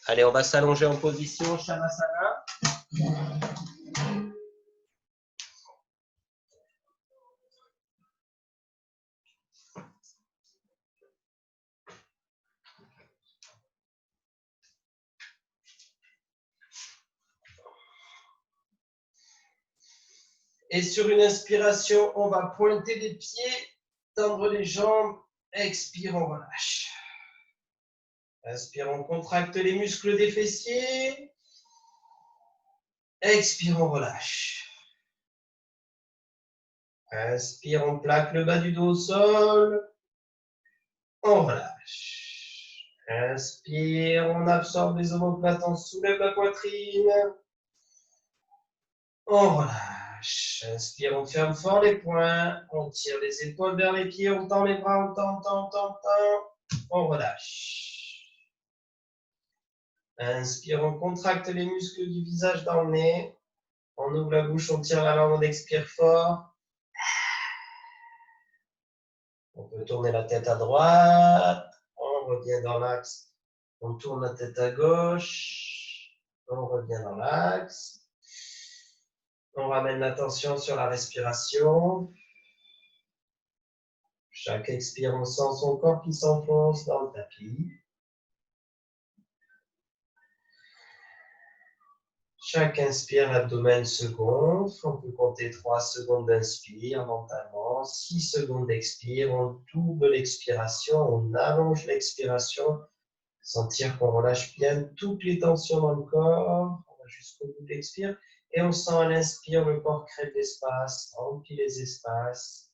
Allez, on va s'allonger en position Shavasana. Et sur une inspiration, on va pointer les pieds, tendre les jambes. Expire, on relâche. Inspire, on contracte les muscles des fessiers. Expire, on relâche. Inspire, on plaque le bas du dos au sol. On relâche. Inspire, on absorbe les omoplates, on soulève la poitrine. On relâche. Inspire, on ferme fort les poings. On tire les épaules vers les pieds, on tend les bras, on tend. On relâche. Inspire, on contracte les muscles du visage dans le nez. On ouvre la bouche, on tire la langue, on expire fort. On peut tourner la tête à droite. On revient dans l'axe. On tourne la tête à gauche. On revient dans l'axe. On ramène l'attention sur la respiration. Chaque expire, on sent son corps qui s'enfonce dans le tapis. Chaque inspire, l'abdomen se gonfle. On peut compter 3 secondes d'inspire mentalement, 6 secondes d'expire. On double l'expiration, on allonge l'expiration. Sentir qu'on relâche bien toutes les tensions dans le corps. On va jusqu'au bout de l'expire. Et on sent à l'inspire, le corps crée de l'espace, remplit les espaces.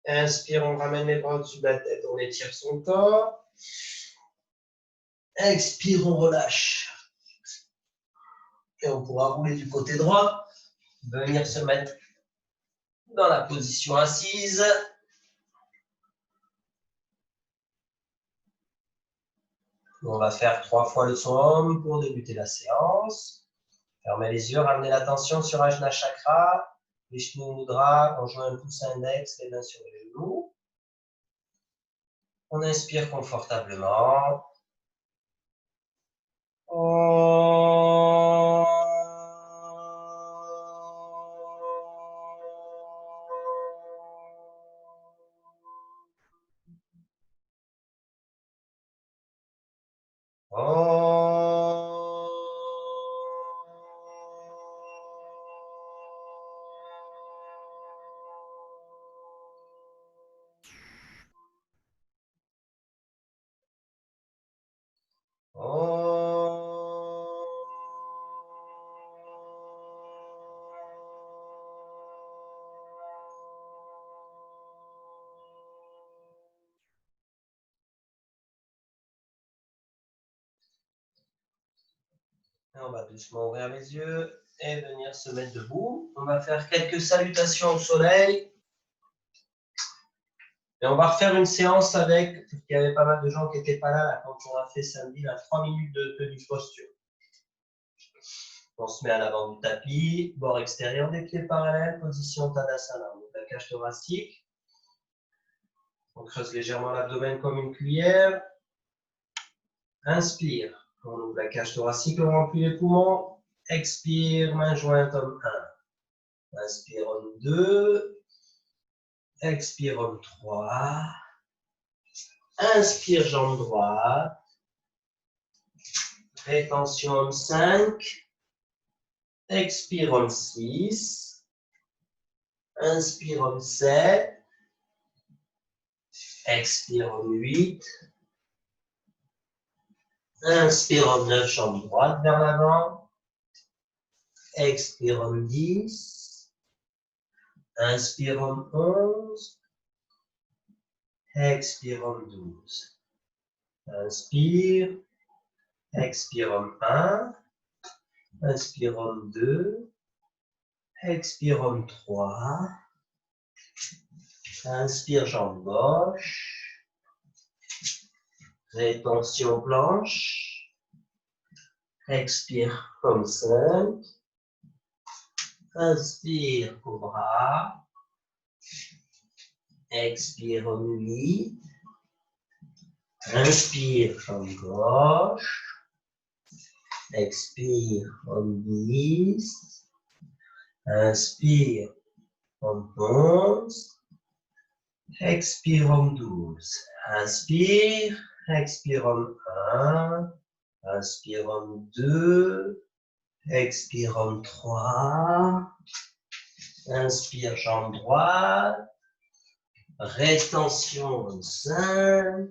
Inspire, on ramène les bras au-dessus de la tête, on étire son corps. Expire, on relâche. Et on pourra rouler du côté droit, venir se mettre dans la position assise. On va faire 3 fois le son Om pour débuter la séance. Fermez les yeux, ramenez l'attention sur Ajna Chakra. Vishnu Mudra, on joint un pouce index, les mains sur les genoux. On inspire confortablement. On va doucement ouvrir les yeux et venir se mettre debout. On va faire quelques salutations au soleil. Et on va refaire une séance avec, parce qu'il y avait pas mal de gens qui n'étaient pas là, quand on a fait samedi, 3 minutes de tenue posture. On se met à l'avant du tapis, bord extérieur des pieds parallèles, position Tadasana, donc la cage thoracique. On creuse légèrement l'abdomen comme une cuillère. Inspire. On ouvre la cage thoracique, on remplit les poumons. Expire, main jointe, homme 1. Inspire, homme 2. Expire, homme 3. Inspire, jambe droite. Rétention, homme 5. Expire, homme 6. Inspire, homme 7. Expire, homme 8. Inspire, homme 9, jambe droite vers l'avant. Expire, homme 10. Inspire, homme 11. Expire, homme 12. Inspire. Expirum 1. Inspirum 2. Expirum 3. Inspire jambe gauche. Rétention planche. Expire comme 5. Inspire cobra. Expire en 8. Inspire jambe gauche. Expire en 10. Inspire en 11. Expire en 12. Inspire. Expire en 1. Inspire en 2. Expire en 3. Inspire jambe droite. Rétention en 5.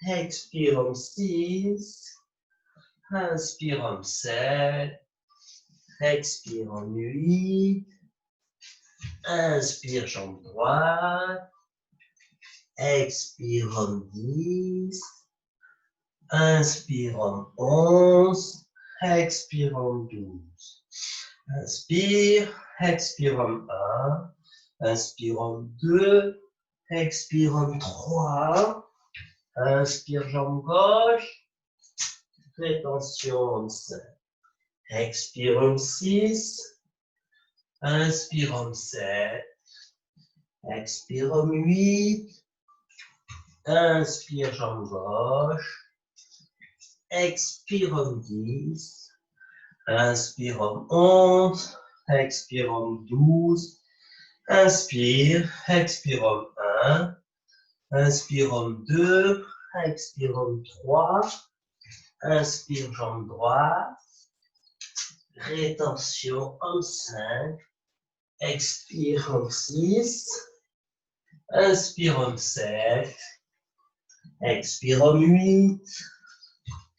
Expire en 6. Inspire en 7. Expire en 8. Inspire jambe droite. Expire en 10. Inspire en 11. Expire en 12. Inspire. Expire en 1. Inspire en 2. Expire en 3. Inspire jambe gauche. Rétention en 5. Expire en 6. Inspire en 7. Expire en 8. Inspire jambe gauche. Expire en 10. Inspire en 11. Expire en 12. Inspire. Expire en 1. Inspire en 2. Expire en 3. Inspire jambe droite. Rétention en 5. Expire en 6. Inspire en 7. Expire en 8.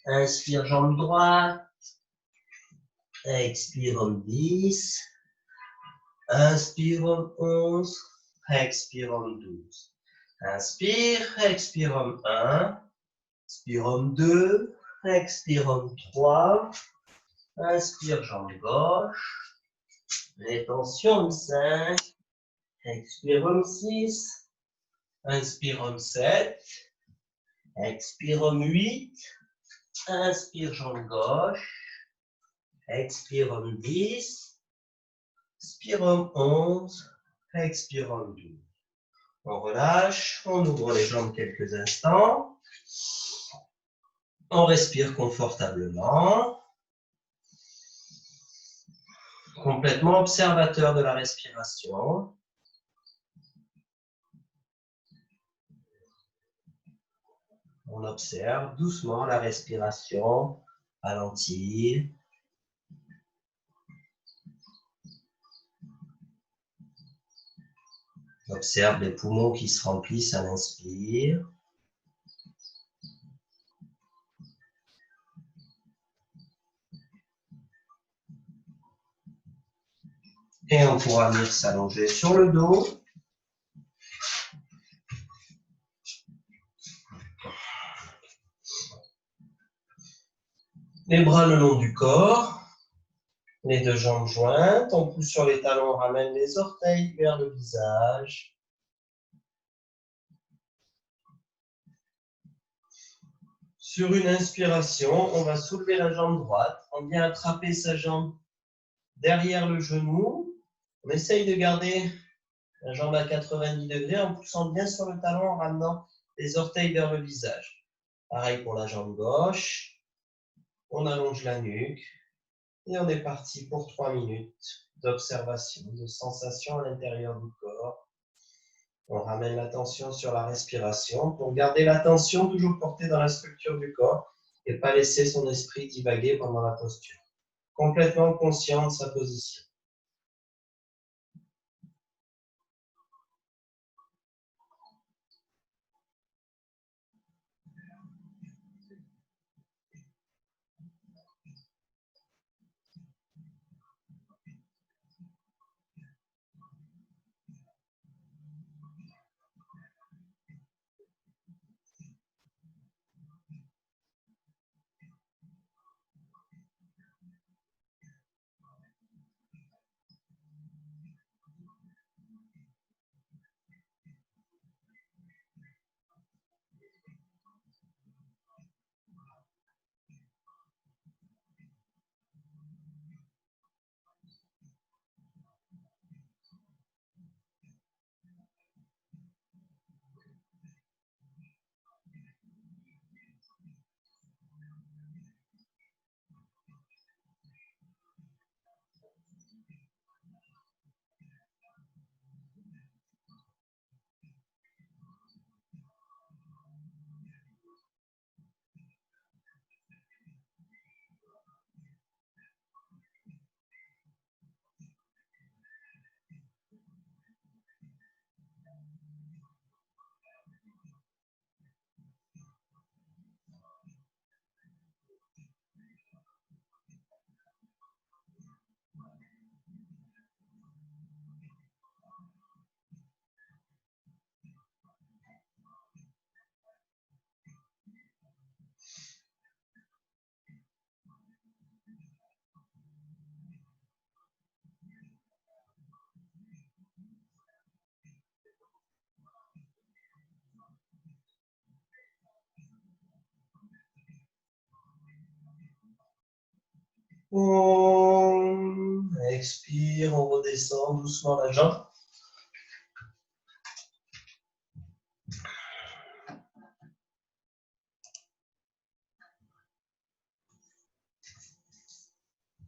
Inspire jambe droite. Expire en 10. Inspire en 11. Expire en 12. Inspire. Expire en 1. Expire en 2. Expire en 3. Inspire jambe gauche. Rétention en 5. Expire en 6. Inspire en 7. Expire en 8. Inspire jambe gauche. Expire en 10. Expire en 11. Expire en 12. On relâche. On ouvre les jambes quelques instants. On respire confortablement. Complètement observateur de la respiration. On observe doucement la respiration ralentir. On observe les poumons qui se remplissent à l'inspire. Et on pourra venir s'allonger sur le dos. Les bras le long du corps. Les deux jambes jointes. On pousse sur les talons, on ramène les orteils vers le visage. Sur une inspiration, on va soulever la jambe droite. On vient attraper sa jambe derrière le genou. On essaye de garder la jambe à 90 degrés en poussant bien sur le talon, en ramenant les orteils vers le visage. Pareil pour la jambe gauche. On allonge la nuque et on est parti pour 3 minutes d'observation, de sensation à l'intérieur du corps. On ramène l'attention sur la respiration pour garder l'attention toujours portée dans la structure du corps et pas laisser son esprit divaguer pendant la posture. Complètement conscient de sa position. Expire, on redescend doucement la jambe.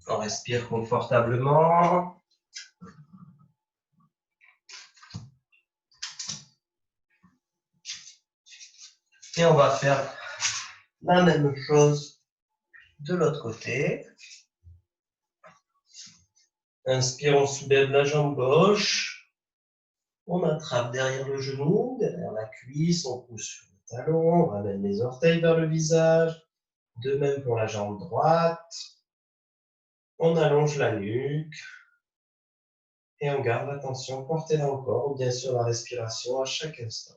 On respire confortablement. Et on va faire la même chose de l'autre côté. Inspire, on soulève la jambe gauche. On attrape derrière le genou, derrière la cuisse, on pousse sur le talon, on ramène les orteils vers le visage. De même pour la jambe droite. On allonge la nuque. Et on garde l'attention portée dans le corps, ou bien sur la respiration à chaque instant.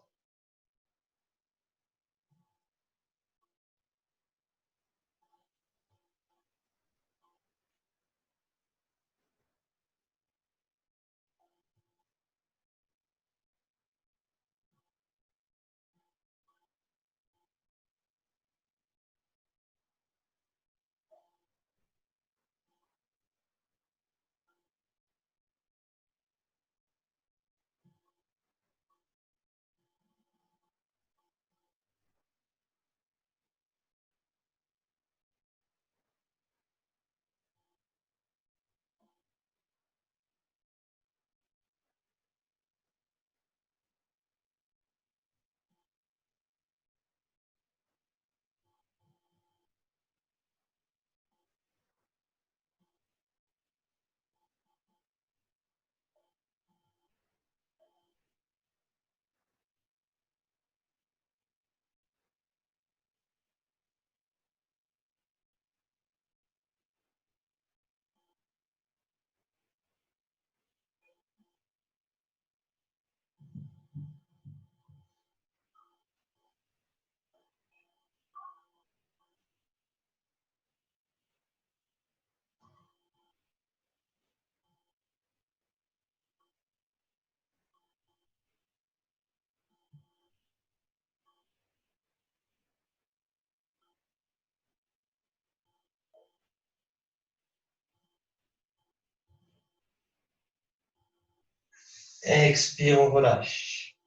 Expire, on relâche.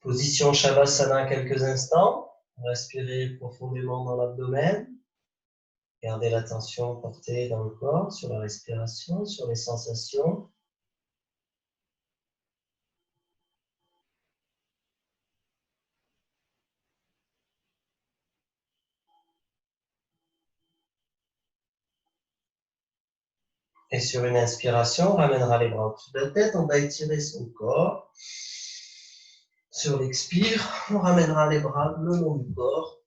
Position Shavasana quelques instants. Respirez profondément dans l'abdomen. Gardez l'attention portée dans le corps, sur la respiration, sur les sensations. Et sur une inspiration, on ramènera les bras au-dessus de la tête, on va étirer son corps. Sur l'expire, on ramènera les bras le long du corps,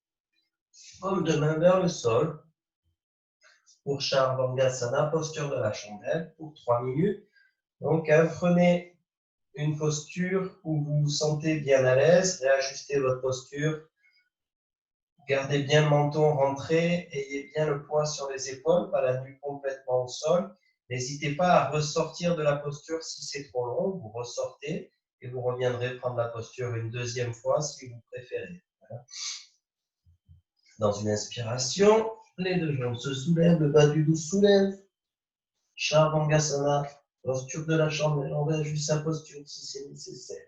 paume de main vers le sol. Pour Chaturanga, posture de la chandelle, pour 3 minutes. Donc, prenez une posture où vous vous sentez bien à l'aise, réajustez votre posture. Gardez bien le menton rentré, ayez bien le poids sur les épaules, pas la nuque complètement au sol. N'hésitez pas à ressortir de la posture si c'est trop long, vous ressortez et vous reviendrez prendre la posture une deuxième fois si vous préférez. Voilà. Dans une inspiration, les deux jambes se soulèvent, le bas du dos soulève. Chaturanga, posture de la chambre, on va juste sa posture si c'est nécessaire.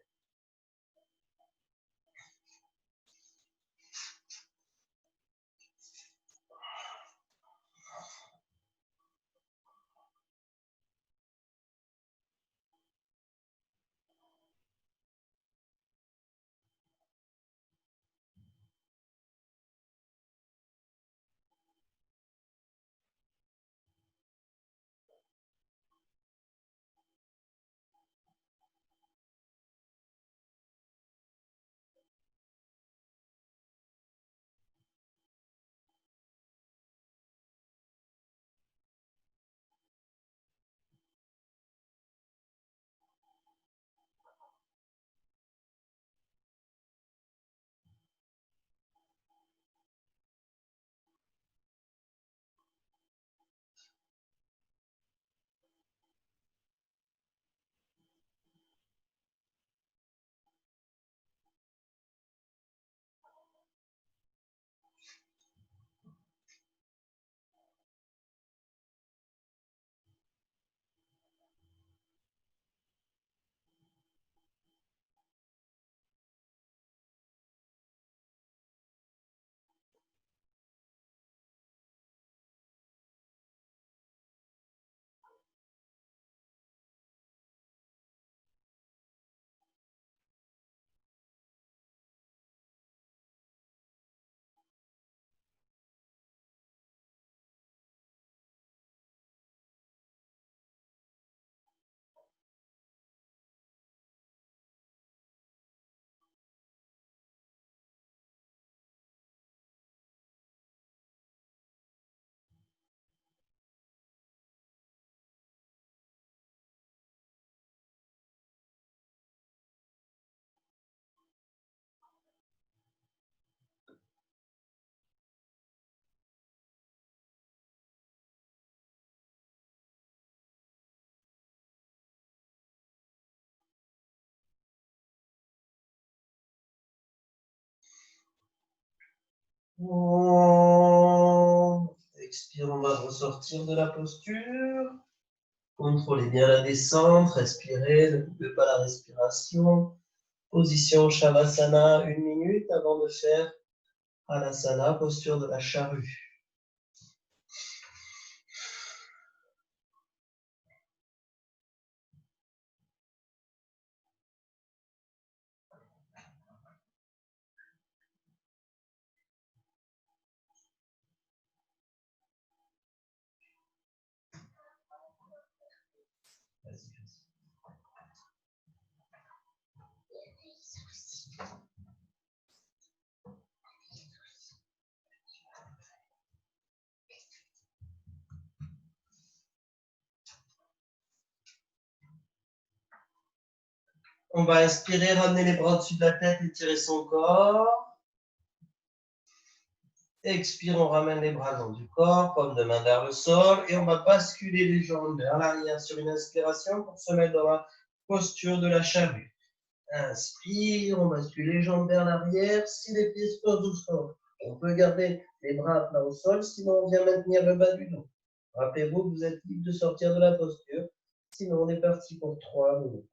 Expire, on va ressortir de la posture. Contrôlez bien la descente, respirez, ne coupez pas la respiration. Position Shavasana, 1 minute avant de faire Halasana, posture de la charrue. On va inspirer, ramener les bras au-dessus de la tête, étirer son corps. Expire, on ramène les bras le long du corps, paume de main vers le sol. Et on va basculer les jambes vers l'arrière sur une inspiration pour se mettre dans la posture de la charrue. Inspire, on bascule les jambes vers l'arrière. Si les pieds se posent au sol, on peut garder les bras à plat au sol, sinon on vient maintenir le bas du dos. Rappelez-vous que vous êtes libre de sortir de la posture. Sinon, on est parti pour 3 minutes.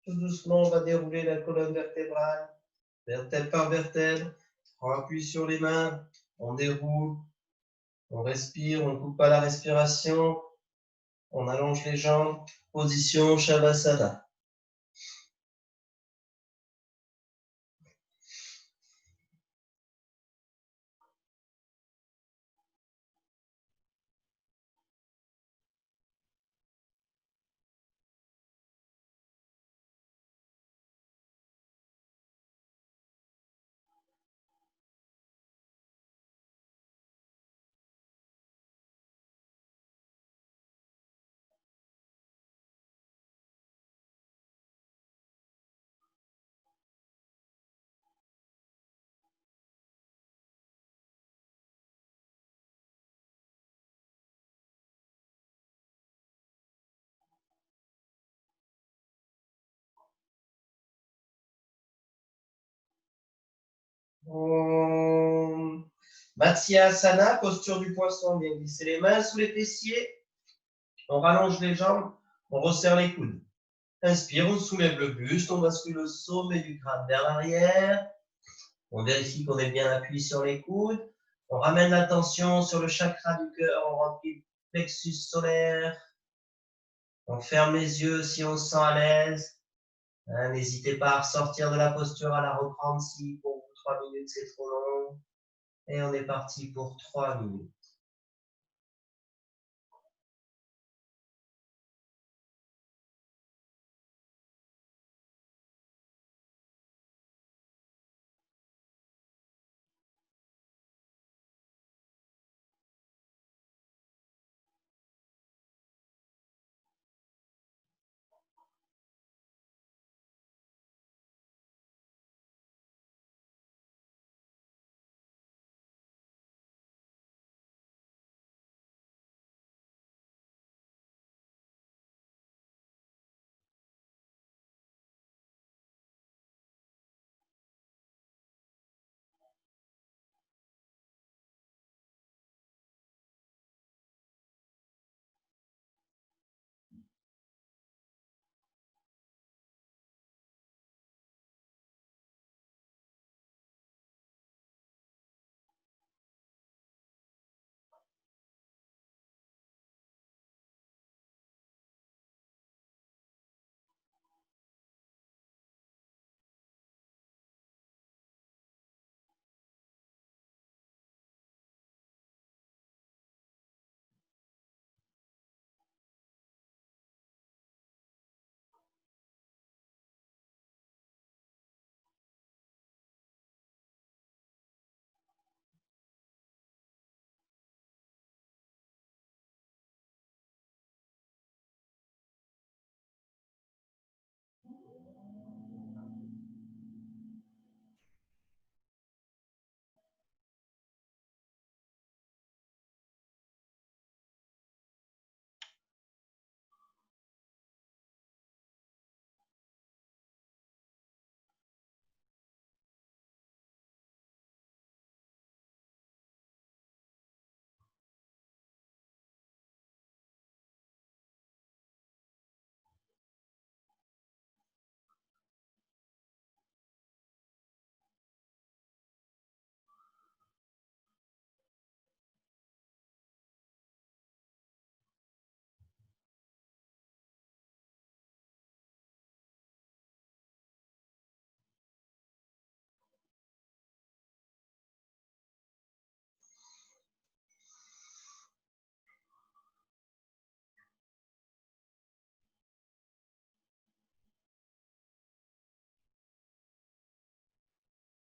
Tout doucement, on va dérouler la colonne vertébrale, vertèbre par vertèbre. On appuie sur les mains, on déroule, on respire, on ne coupe pas la respiration, on allonge les jambes, position Shavasana. Matsyasana, posture du poisson. On vient glisser les mains sous les fessiers. On rallonge les jambes. On resserre les coudes. Inspire, on soulève le buste. On bascule le sommet du crâne vers l'arrière. On vérifie qu'on est bien appuyé sur les coudes. On ramène l'attention sur le chakra du cœur. On remplit le plexus solaire. On ferme les yeux si on se sent à l'aise. N'hésitez pas à ressortir de la posture, à la reprendre si pour vous 3 minutes c'est trop long. Et on est parti pour 3 minutes.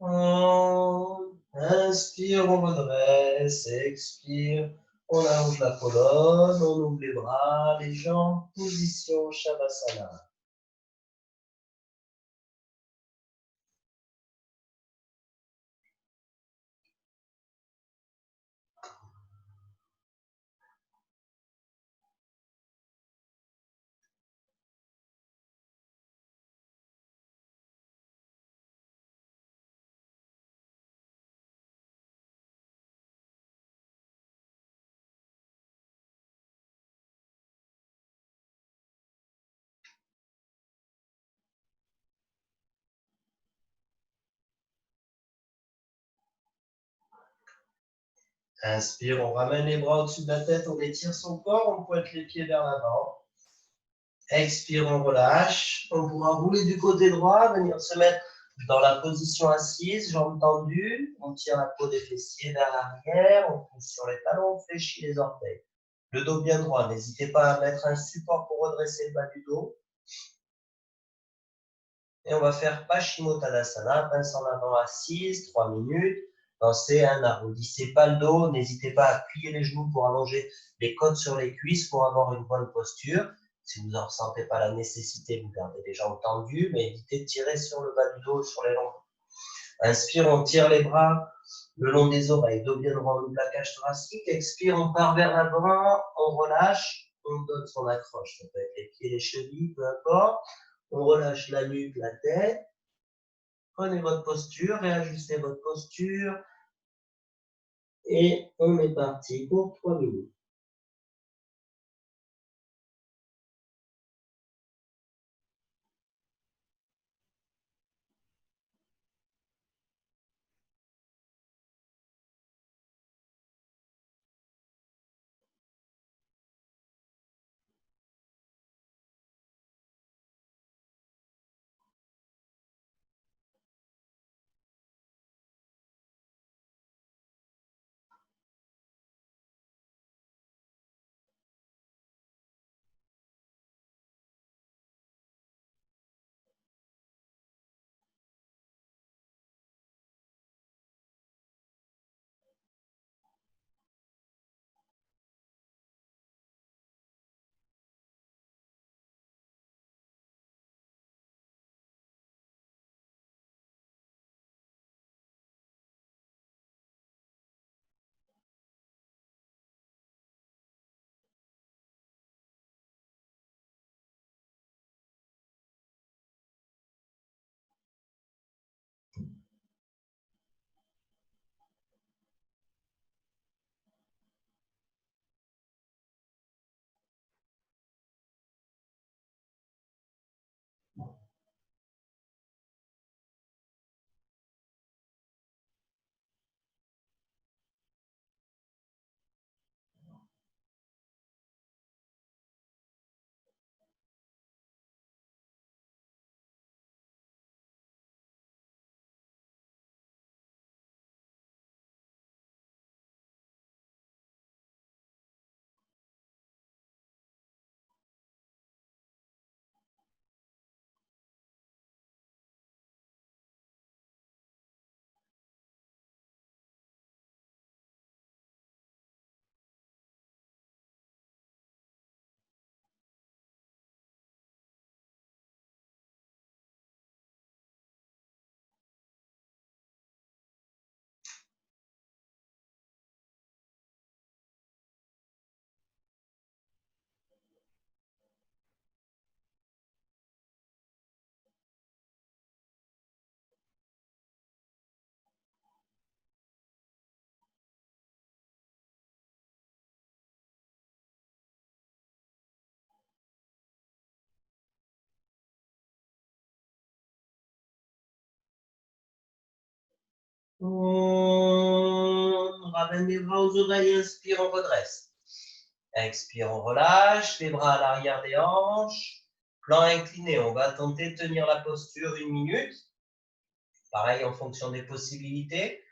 On inspire, on redresse, expire, on allonge la colonne, on ouvre les bras, les jambes, position Shavasana. Inspire, on ramène les bras au-dessus de la tête, on étire son corps, on pointe les pieds vers l'avant. Expire, on relâche. On pourra rouler du côté droit, venir se mettre dans la position assise, jambes tendues. On tire la peau des fessiers vers l'arrière, on pousse sur les talons, on fléchit les orteils. Le dos bien droit, n'hésitez pas à mettre un support pour redresser le bas du dos. Et on va faire Paschimottanasana, pince en avant assise, 3 minutes. Lancez, n'arrondissez pas le dos, n'hésitez pas à plier les genoux pour allonger les côtes sur les cuisses pour avoir une bonne posture. Si vous n'en ressentez pas la nécessité, vous gardez les jambes tendues, mais évitez de tirer sur le bas du dos, sur les longs. Inspire, on tire les bras le long des oreilles, dos bien droit, on ouvre la cage thoracique. Expire, on part vers l'avant, on relâche, on donne son accroche. Ça peut être les pieds, les chevilles, peu importe. On relâche la nuque, la tête. Prenez votre posture, réajustez votre posture. Et on est parti pour 3 minutes. On ramène les bras aux oreilles, inspire, on redresse. Expire, on relâche, les bras à l'arrière des hanches. Plan incliné, on va tenter de tenir la posture 1 minute. Pareil en fonction des possibilités.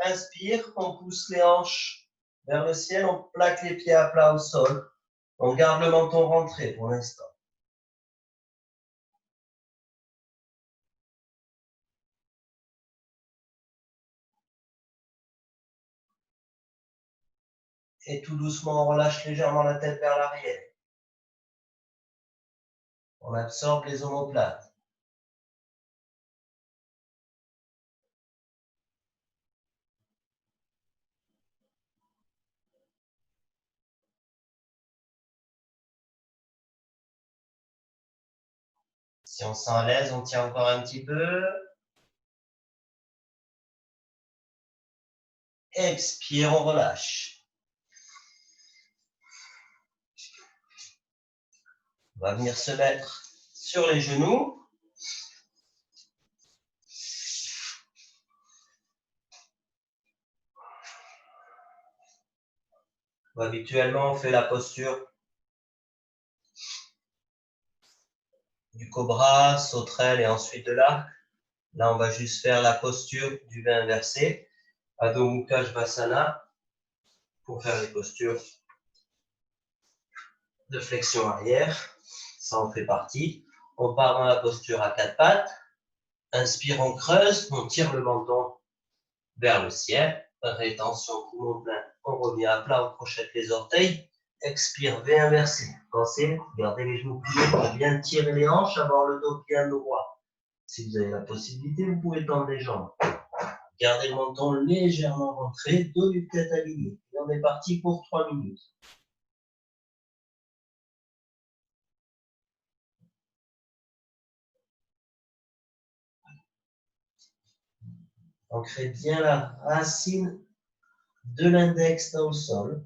Inspire, on pousse les hanches vers le ciel, on plaque les pieds à plat au sol. On garde le menton rentré pour l'instant. Et tout doucement, on relâche légèrement la tête vers l'arrière. On absorbe les omoplates. Si on se sent à l'aise, on tient encore un petit peu. Expire, on relâche. On va venir se mettre sur les genoux. Habituellement, on fait la posture du cobra, sauterelle et ensuite de l'arc. Là, on va juste faire la posture du V inversé, Adho Mukha Svanasana, pour faire les postures de flexion arrière. Ça en fait partie. On part dans la posture à 4 pattes. Inspire, on creuse, on tire le menton vers le ciel. Rétention, poumon plein, on revient à plat, on crochette les orteils. Expire, V inversé. Pensez, gardez les genoux pliés pour bien tirer les hanches, avoir le dos bien droit. Si vous avez la possibilité, vous pouvez tendre les jambes. Gardez le menton légèrement rentré, dos du tête aligné. Et on est parti pour 3 minutes. Ancrez bien la racine de l'index dans le sol.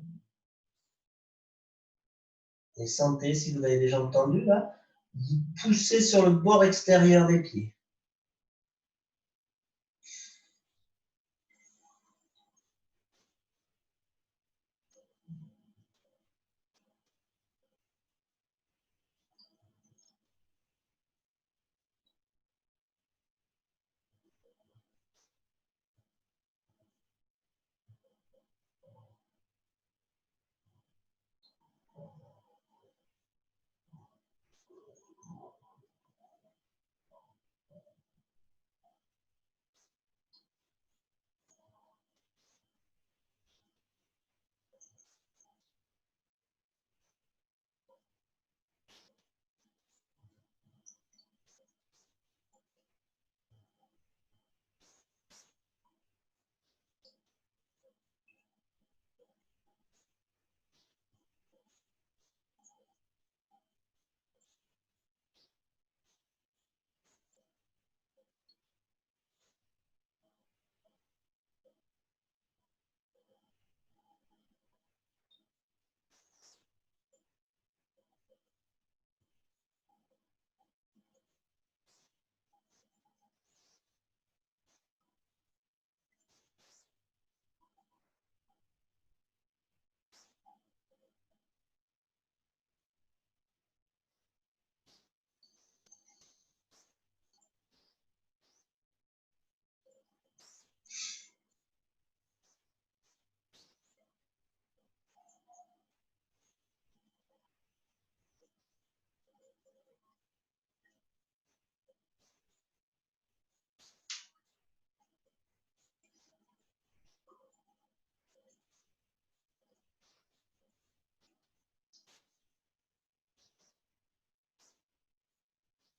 Et sentez, si vous avez déjà entendu là, vous poussez sur le bord extérieur des pieds.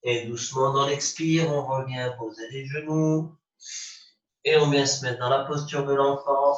Et doucement dans l'expire, on revient poser les genoux. Et on vient se mettre dans la posture de l'enfant.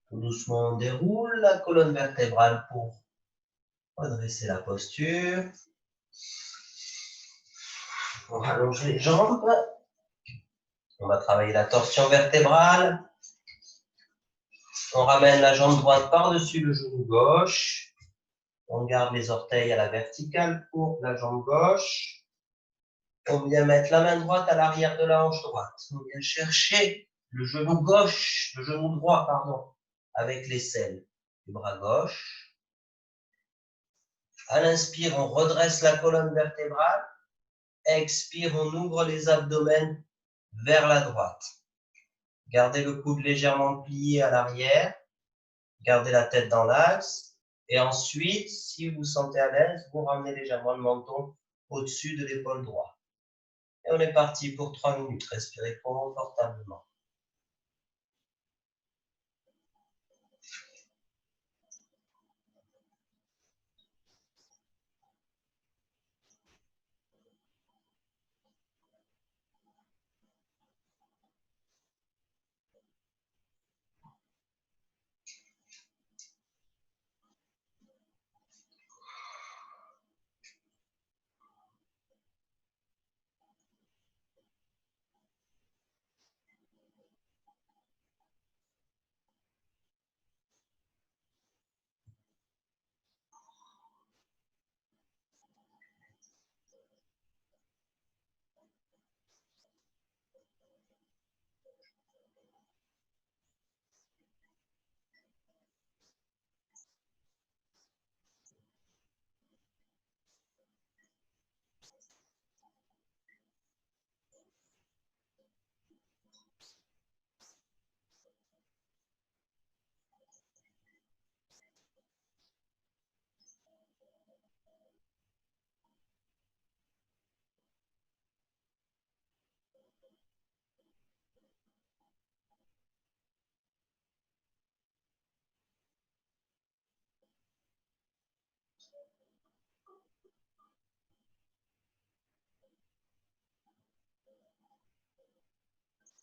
Tout doucement, on déroule la colonne vertébrale pour redresser la posture. On rallonge les jambes. On va travailler la torsion vertébrale. On ramène la jambe droite par-dessus le genou gauche. On garde les orteils à la verticale pour la jambe gauche. On vient mettre la main droite à l'arrière de la hanche droite. On vient chercher le genou gauche, le genou droit, pardon, avec l'aisselle du bras gauche. À l'inspire, on redresse la colonne vertébrale. Expire, on ouvre les abdomens vers la droite. Gardez le coude légèrement plié à l'arrière. Gardez la tête dans l'axe. Et ensuite, si vous vous sentez à l'aise, vous ramenez légèrement le menton au-dessus de l'épaule droite. Et on est parti pour 3 minutes. Respirez confortablement.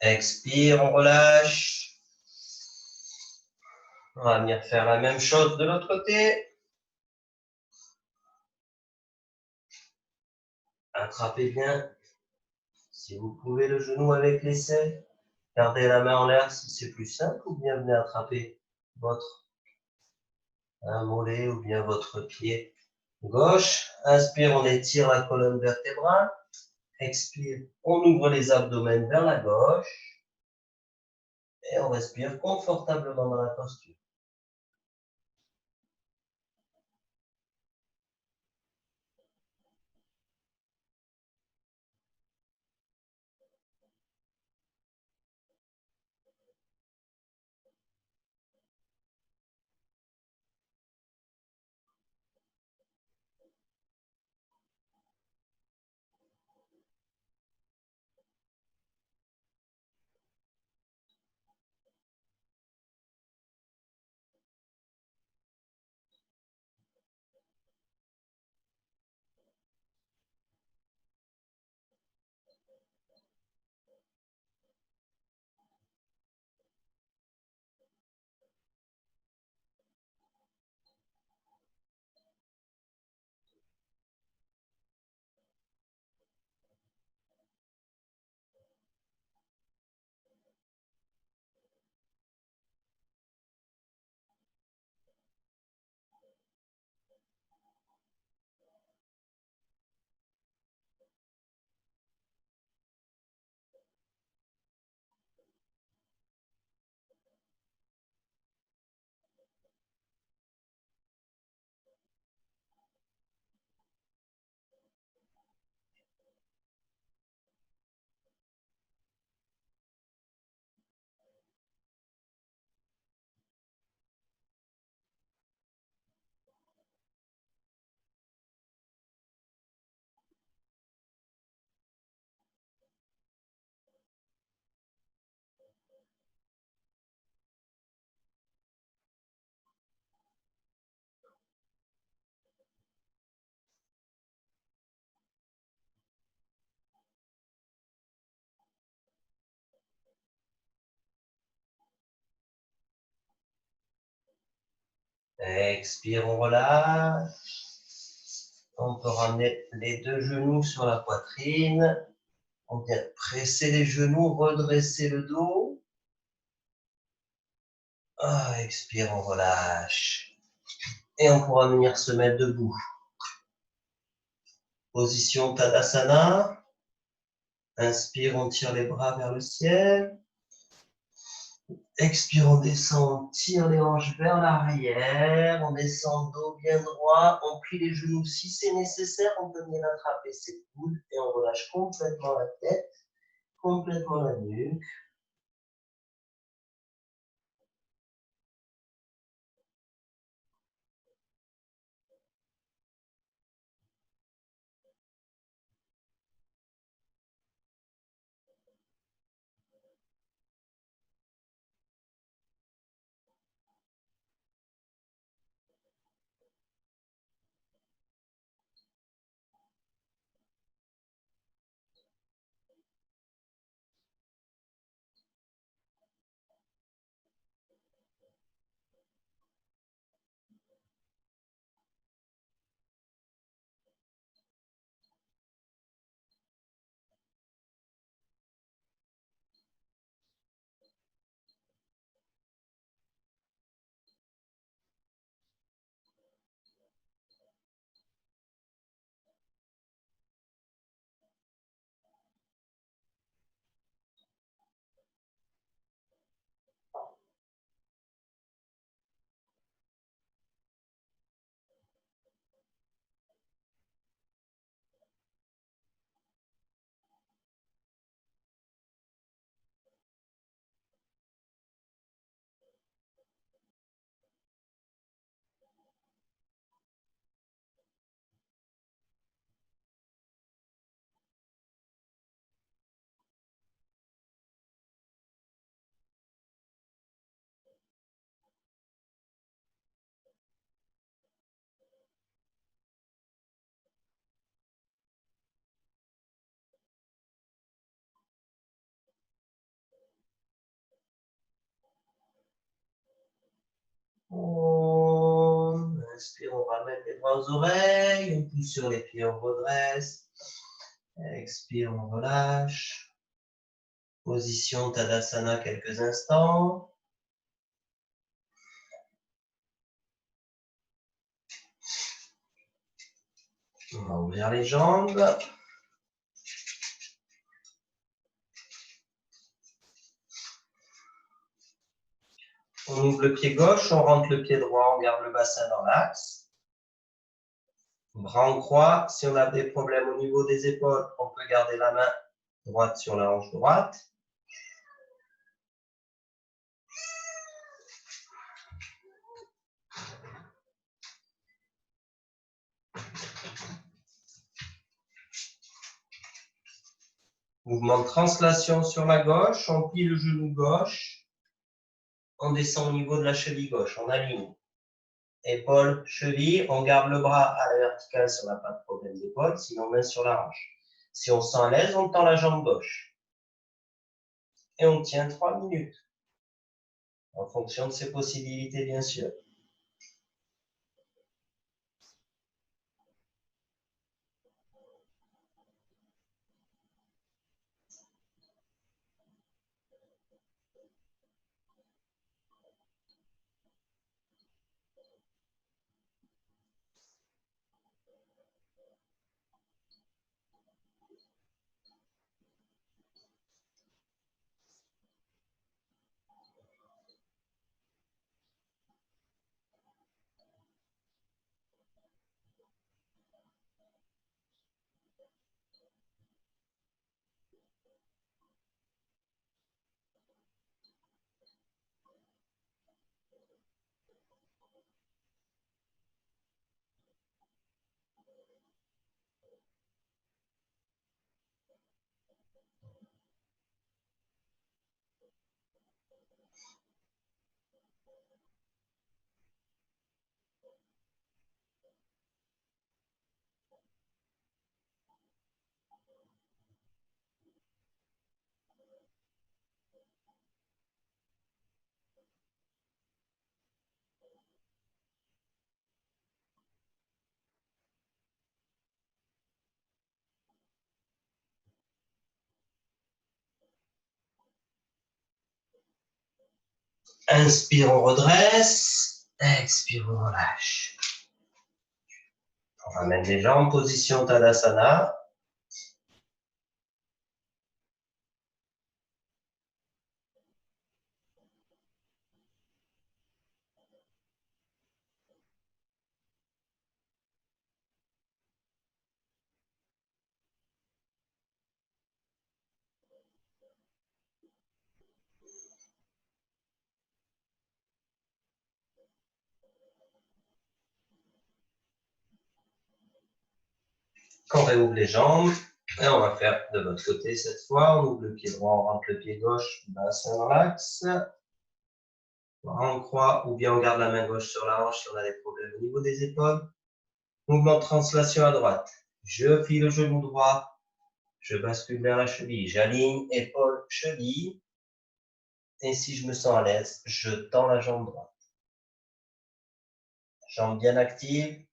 Expire, on relâche. On va venir faire la même chose de l'autre côté. Attrapez bien, si vous pouvez, le genou avec l'essai. Gardez la main en l'air si c'est plus simple, ou bien venez attraper votre mollet ou bien votre pied gauche. Inspire, on étire la colonne vertébrale. Expire, on ouvre les abdomens vers la gauche. Et on respire confortablement dans la posture. Expire, on relâche. On peut ramener les deux genoux sur la poitrine. On vient presser les genoux, redresser le dos. Expire, on relâche. Et on pourra venir se mettre debout. Position Tadasana. Inspire, on tire les bras vers le ciel. Expire, on descend, on tire les hanches vers l'arrière. On descend dos bien droit. On plie les genoux si c'est nécessaire. On peut venir attraper ses coudes et on relâche complètement la tête, complètement la nuque. On inspire, on ramène les bras aux oreilles, on pousse sur les pieds, on redresse. Expire, on relâche. Position Tadasana quelques instants. On va ouvrir les jambes. On ouvre le pied gauche, on rentre le pied droit, on garde le bassin dans l'axe. Bras en croix. Si on a des problèmes au niveau des épaules, on peut garder la main droite sur la hanche droite. Mouvement de translation sur la gauche, on plie le genou gauche, on descend au niveau de la cheville gauche, on aligne. Épaule, cheville, on garde le bras à la verticale si on n'a pas de problème d'épaule, sinon main sur la hanche. Si on sent à l'aise, on tend la jambe gauche. Et on tient 3 minutes, en fonction de ses possibilités, bien sûr. Inspire, on redresse. Expire, on relâche. On ramène les jambes en position Tadasana. On réouvre les jambes. Et on va faire de l'autre côté cette fois. On ouvre le pied droit, on rentre le pied gauche, bassin dans l'axe. Bras en croix, ou bien on garde la main gauche sur la hanche si on a des problèmes au niveau des épaules. Mouvement de translation à droite. Je plie le genou droit. Je bascule vers la cheville. J'aligne épaule, cheville. Et si je me sens à l'aise, je tends la jambe droite. Jambe bien active.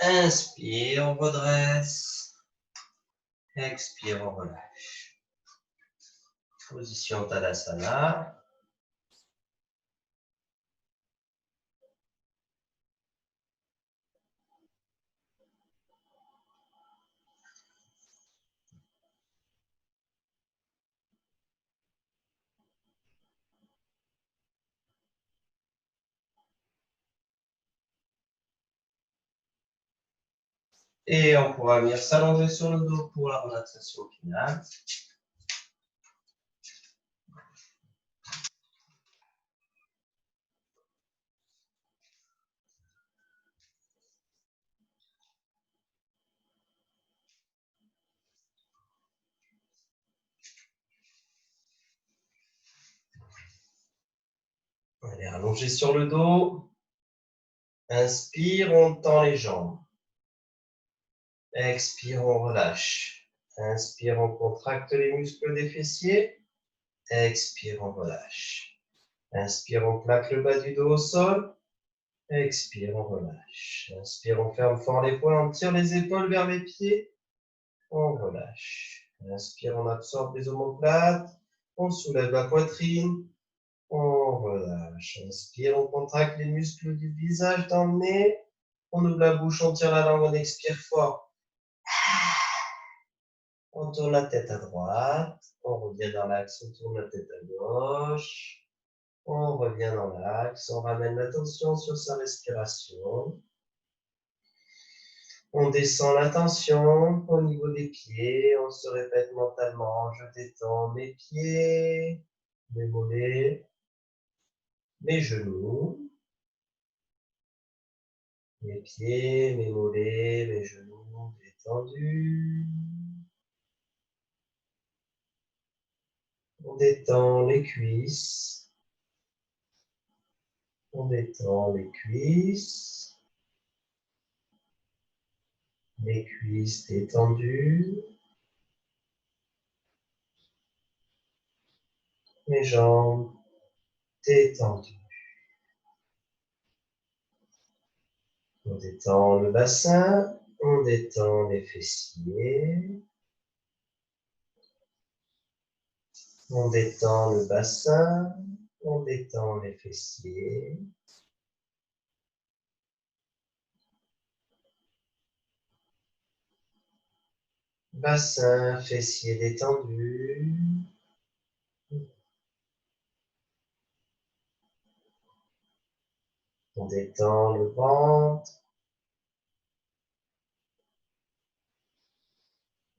Inspire, on redresse. Expire, on relâche. Position Tadasana. Et on pourra venir s'allonger sur le dos pour la relaxation finale. Allez, allongé sur le dos. Inspire, on tend les jambes. Expire, on relâche. Inspire, on contracte les muscles des fessiers. Expire, on relâche. Inspire, on plaque le bas du dos au sol. Expire, on relâche. Inspire, on ferme fort les poings, on tire les épaules vers les pieds. On relâche. Inspire, on absorbe les omoplates. On soulève la poitrine. On relâche. Inspire, on contracte les muscles du visage dans le nez. On ouvre la bouche, on tire la langue, on expire fort. On tourne la tête à droite. On revient dans l'axe, on tourne la tête à gauche. On revient dans l'axe. On ramène l'attention sur sa respiration. On descend la tension au niveau des pieds. On se répète mentalement, je détends mes pieds, mes mollets, mes genoux, mes pieds, mes mollets, mes genoux détendus. On détend les cuisses. On détend les cuisses détendues. Les jambes détendues. On détend le bassin, on détend les fessiers. On détend le bassin, on détend les fessiers. Bassin, fessiers détendus. On détend le ventre.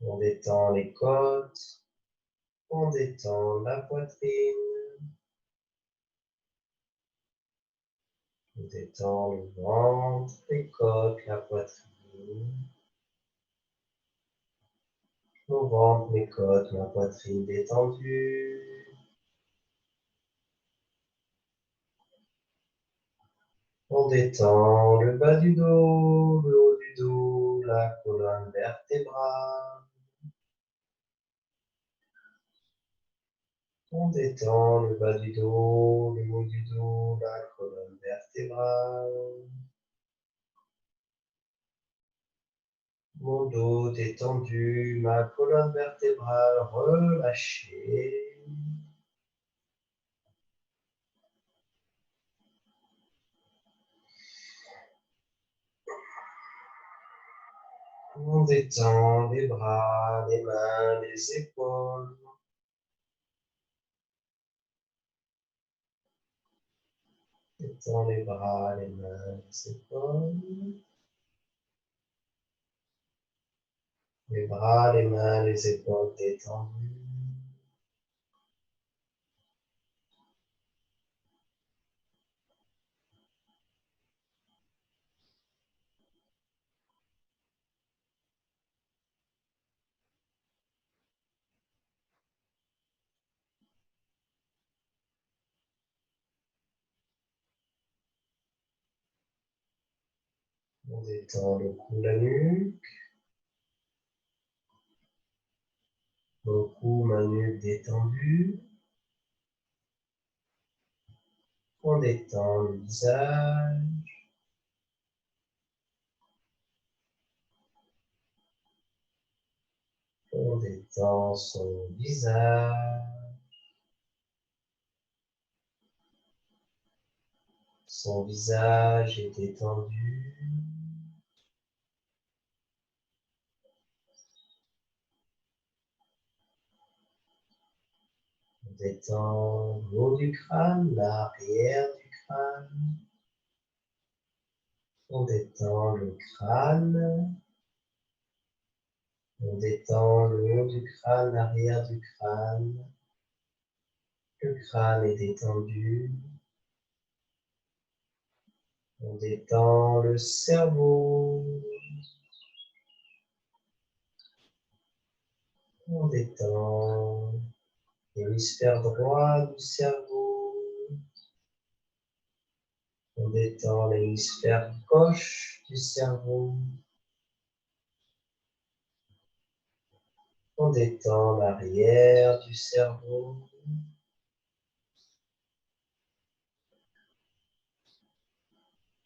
On détend les côtes. On détend la poitrine. On détend le ventre, les côtes, la poitrine. Mon ventre, mes côtes, ma poitrine détendue. On détend le bas du dos, le haut du dos, la colonne vertébrale. On détend le bas du dos, le haut du dos, la colonne vertébrale. Mon dos détendu, ma colonne vertébrale relâchée. On détend les bras, les mains, les épaules. Détend les bras, les mains, les épaules. Les bras, les mains, les épaules détendus. On détend le cou, la nuque. Mon cou, ma nuque détendue. On détend le visage. On détend son visage. Son visage est détendu. On détend le haut du crâne, l'arrière du crâne. On détend le crâne. On détend le haut du crâne, l'arrière du crâne. Le crâne est détendu. On détend le cerveau. On détend l'hémisphère droit du cerveau. On détend l'hémisphère gauche du cerveau. On détend l'arrière du cerveau.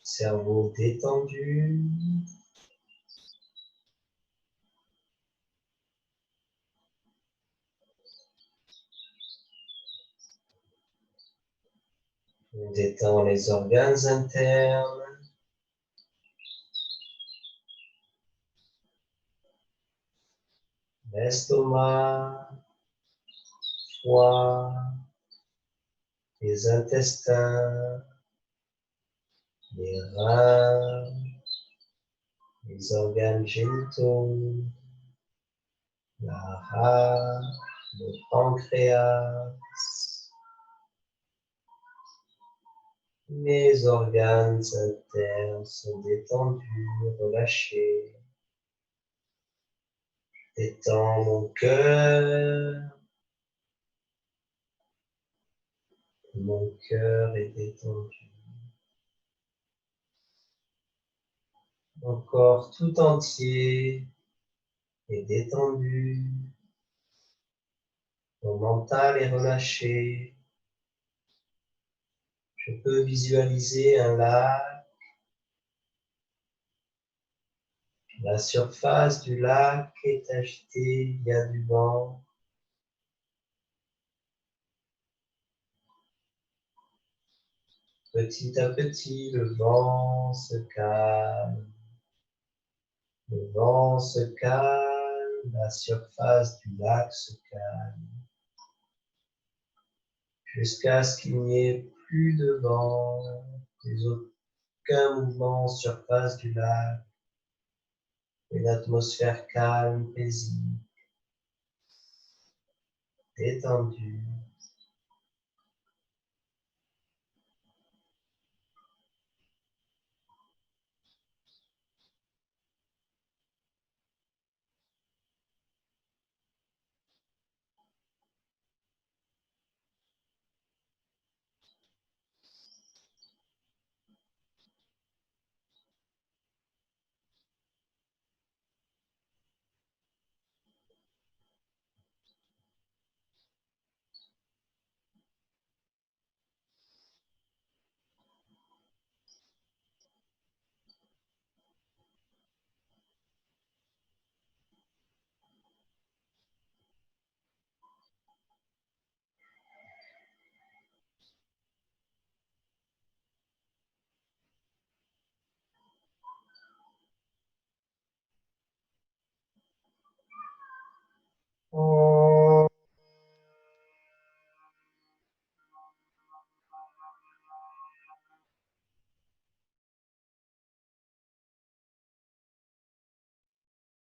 Cerveau détendu. On détend les organes internes. L'estomac, foie, les intestins, les reins, les organes génitaux, la rate, le pancréas, les organes internes sont détendus, relâchés. Détends mon cœur. Mon cœur est détendu. Mon corps tout entier est détendu. Mon mental est relâché. Je peux visualiser un lac. La surface du lac est agitée, il y a du vent. Petit à petit, le vent se calme. Le vent se calme, la surface du lac se calme. Jusqu'à ce qu'il n'y ait plus de vent, plus aucun mouvement en surface du lac. Une atmosphère calme, paisible, détendue.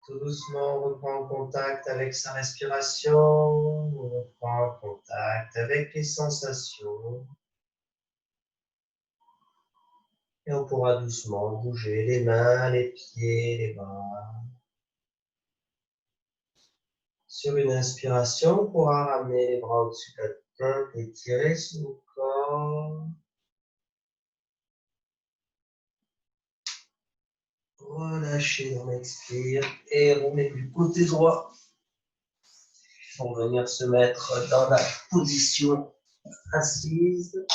Tout doucement, on reprend contact avec sa respiration, on reprend contact avec les sensations. Et on pourra doucement bouger les mains, les pieds, les bras. Sur une inspiration, on pourra ramener les bras au-dessus de la tête, étirer son corps. Relâchez, on expire et remet du côté droit. On va venir se mettre dans la position assise.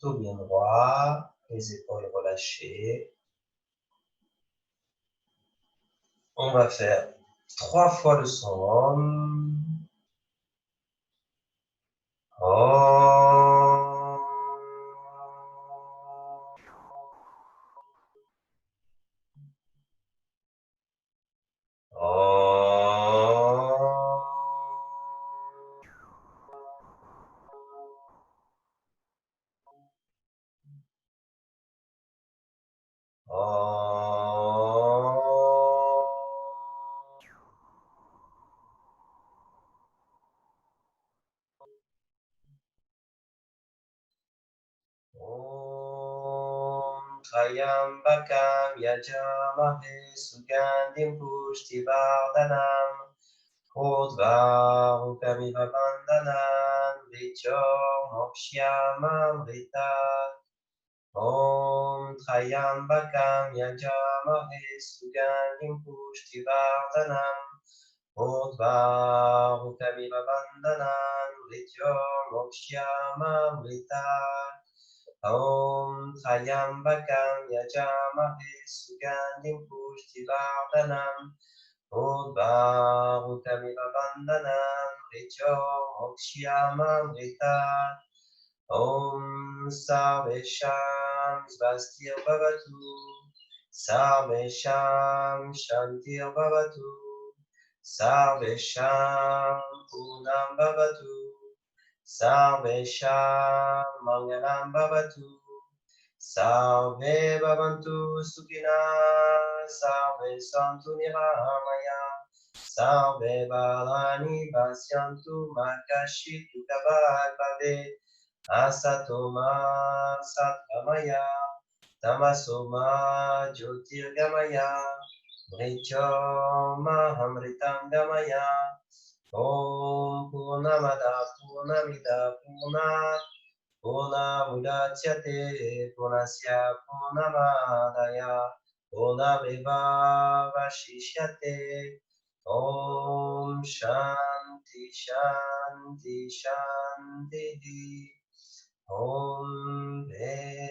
dos bien droit, les épaules relâchées. On va faire 3 fois le son Om. Om. Trayambakam yajamahe sugandhim pushtivardhanam Udvarukamiva bandhanan Vichor mokshyamamrita Om Trayambakam yajamahe sugandhim pushtivardhanam Udvarukamiva bandhanan Vichor mokshyamamrita Om Trayambakam yajamahe sugandhim pushtivardhanam Udvarukamiva bandhanan Vichor mokshyamamrita Om Sarvesham Svastir Bhavatu Sarvesham Shantir Bhavatu Sarvesham Purnam Bhavatu Sarvesham Mangalam Bhavatu Sarve Bhavantu Sukhina Sarve Santu Niramaya Sarve Bhalani Vasyantu Makashitu Kabad Bhave Asatoma Satgamaya Tamasoma Jyotirgamaya Mrityoma Amritam Gamaya Om Purnamada Purnamida Purnat Purnamudachyate Purnasya Purnamadaya Purnameva Vashishyate Om Shanti Shanti Shanti Om Be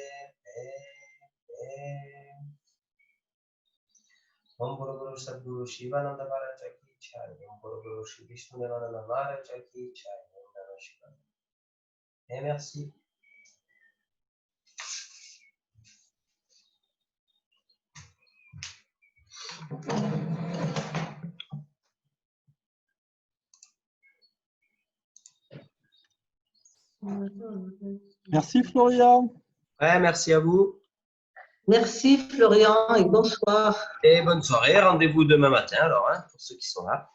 Om Guru Guru Sadguru Shivananda Maharaj Ki Jai. Om Guru Guru Shri Vishnu Devananda Maharaj Ki Jai. Om Namah Shivaya. Et merci. Merci Florian. Ouais, merci à vous. Merci Florian et bonsoir. Et bonne soirée. Rendez-vous demain matin alors, hein, pour ceux qui sont là.